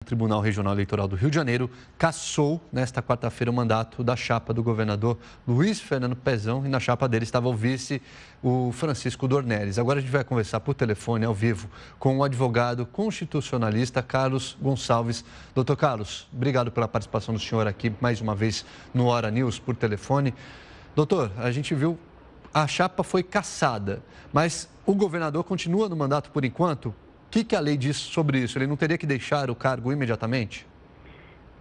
O Tribunal Regional Eleitoral do Rio de Janeiro cassou nesta quarta-feira o mandato da chapa do governador Luiz Fernando Pezão e na chapa dele estava o vice, o Francisco Dornelles. Agora a gente vai conversar por telefone, ao vivo, com o advogado constitucionalista Carlos Gonçalves. Doutor Carlos, obrigado pela participação do senhor aqui mais uma vez no Hora News por telefone. Doutor, a gente viu, a chapa foi cassada, mas o governador continua no mandato por enquanto? O que a lei diz sobre isso? Ele não teria que deixar o cargo imediatamente?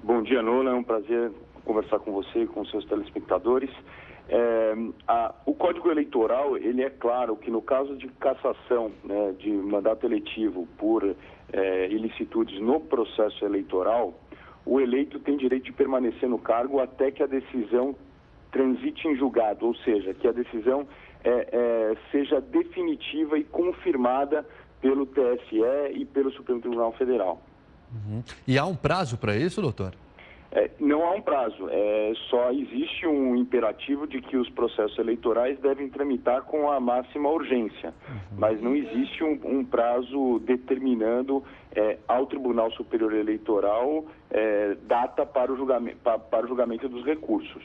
Bom dia, Nola. É um prazer conversar com você e com seus telespectadores. O Código Eleitoral, ele é claro que no caso de cassação, né, de mandato eletivo por ilicitudes no processo eleitoral, o eleito tem direito de permanecer no cargo até que a decisão transite em julgado, ou seja, que a decisão seja definitiva e confirmada pelo TSE e pelo Supremo Tribunal Federal. Uhum. E há um prazo para isso, doutor? Não há um prazo, só existe um imperativo de que os processos eleitorais devem tramitar com a máxima urgência, mas não existe um prazo determinando ao Tribunal Superior Eleitoral data para o julgamento dos recursos.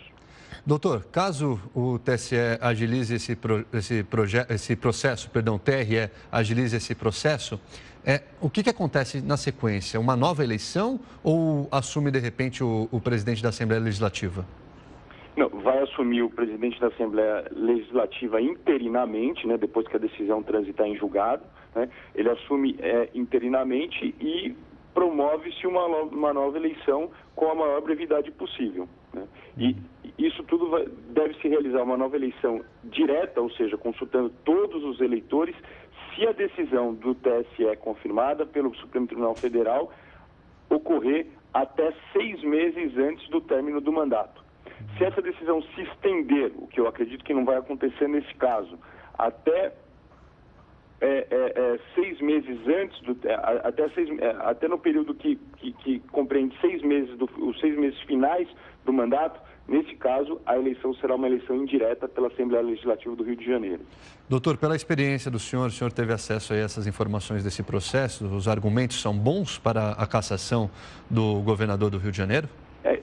Doutor, caso o TSE agilize esse processo, perdão, o TRE agilize esse processo, o que acontece na sequência? Uma nova eleição ou assume, de repente, o presidente da Assembleia Legislativa? Não, vai assumir o presidente da Assembleia Legislativa interinamente, né, depois que a decisão transitar em julgado, né, ele assume interinamente e promove-se uma nova eleição com a maior brevidade possível, né? E isso tudo deve se realizar uma nova eleição direta, ou seja, consultando todos os eleitores, se a decisão do TSE é confirmada pelo Supremo Tribunal Federal ocorrer até 6 meses antes do término do mandato. Se essa decisão se estender, o que eu acredito que não vai acontecer nesse caso, até 6 meses antes, até no período que compreende 6 meses, os 6 meses finais do mandato, nesse caso, a eleição será uma eleição indireta pela Assembleia Legislativa do Rio de Janeiro. Doutor, pela experiência do senhor, o senhor teve acesso a essas informações desse processo? Os argumentos são bons para a cassação do governador do Rio de Janeiro?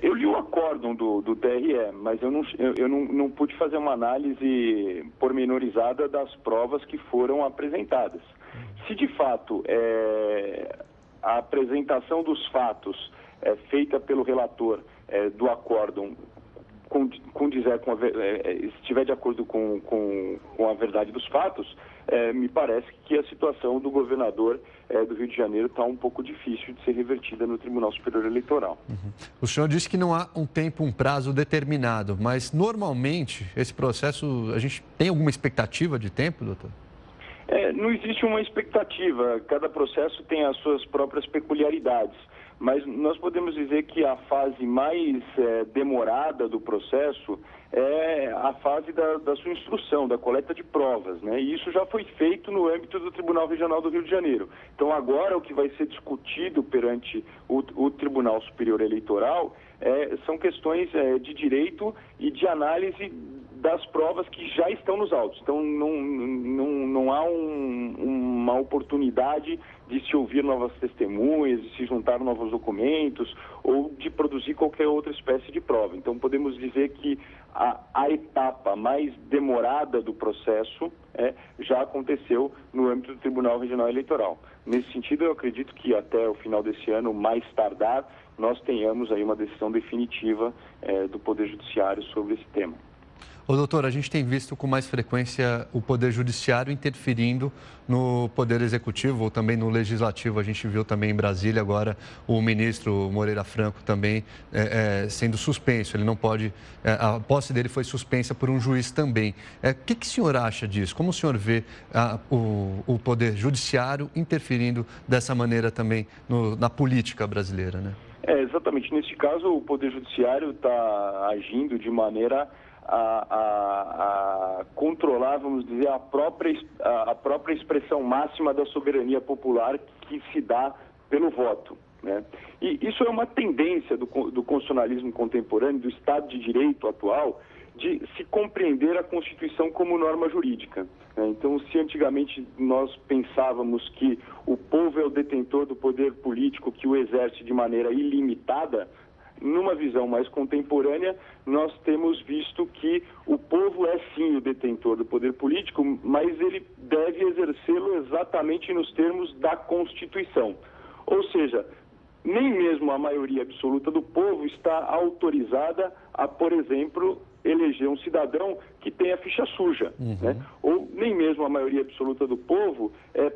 Eu li o acórdão do TRE, mas eu não pude fazer uma análise pormenorizada das provas que foram apresentadas. Se de fato a apresentação dos fatos feita pelo relator do acórdão estiver de acordo com a verdade dos fatos, me parece que a situação do governador do Rio de Janeiro está um pouco difícil de ser revertida no Tribunal Superior Eleitoral. Uhum. O senhor disse que não há um prazo determinado, mas normalmente esse processo, a gente tem alguma expectativa de tempo, doutor? Não existe uma expectativa, cada processo tem as suas próprias peculiaridades, mas nós podemos dizer que a fase mais demorada do processo é a fase da sua instrução, da coleta de provas, né? E isso já foi feito no âmbito do Tribunal Regional do Rio de Janeiro. Então agora o que vai ser discutido perante o Tribunal Superior Eleitoral são questões de direito e de análise das provas que já estão nos autos. Então não há uma oportunidade de se ouvir novas testemunhas, de se juntar novos documentos ou de produzir qualquer outra espécie de prova. Então podemos dizer que a etapa mais demorada do processo já aconteceu no âmbito do Tribunal Regional Eleitoral. Nesse sentido, eu acredito que até o final desse ano, mais tardar, nós tenhamos aí uma decisão definitiva do Poder Judiciário sobre esse tema. Ô, doutor, a gente tem visto com mais frequência o Poder Judiciário interferindo no Poder Executivo ou também no Legislativo. A gente viu também em Brasília agora o ministro Moreira Franco também sendo suspenso. Ele não pode... a posse dele foi suspensa por um juiz também. O que o senhor acha disso? Como o senhor vê o Poder Judiciário interferindo dessa maneira também na política brasileira, né? Exatamente. Neste caso, o Poder Judiciário está agindo de maneira a controlar, vamos dizer, a própria expressão máxima da soberania popular que se dá pelo voto, né? E isso é uma tendência do constitucionalismo contemporâneo, do Estado de Direito atual, de se compreender a Constituição como norma jurídica. Então, se antigamente nós pensávamos que o povo é o detentor do poder político que o exerce de maneira ilimitada, numa visão mais contemporânea, nós temos visto que o povo é sim o detentor do poder político, mas ele deve exercê-lo exatamente nos termos da Constituição. Ou seja, nem mesmo a maioria absoluta do povo está autorizada a, por exemplo, eleger um cidadão que tenha ficha suja, né? Ou nem mesmo a maioria absoluta do povo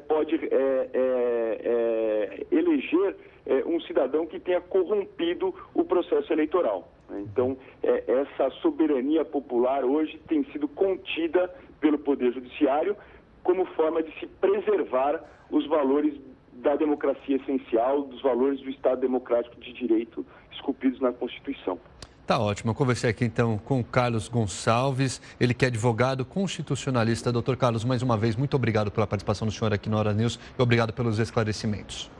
pode eleger um cidadão que tenha corrompido o processo eleitoral. Então, essa soberania popular hoje tem sido contida pelo Poder Judiciário como forma de se preservar os valores da democracia essencial, dos valores do Estado Democrático de Direito esculpidos na Constituição. Tá ótimo. Eu conversei aqui então com o Carlos Gonçalves, ele que é advogado constitucionalista. Doutor Carlos, mais uma vez, muito obrigado pela participação do senhor aqui no Hora News e obrigado pelos esclarecimentos.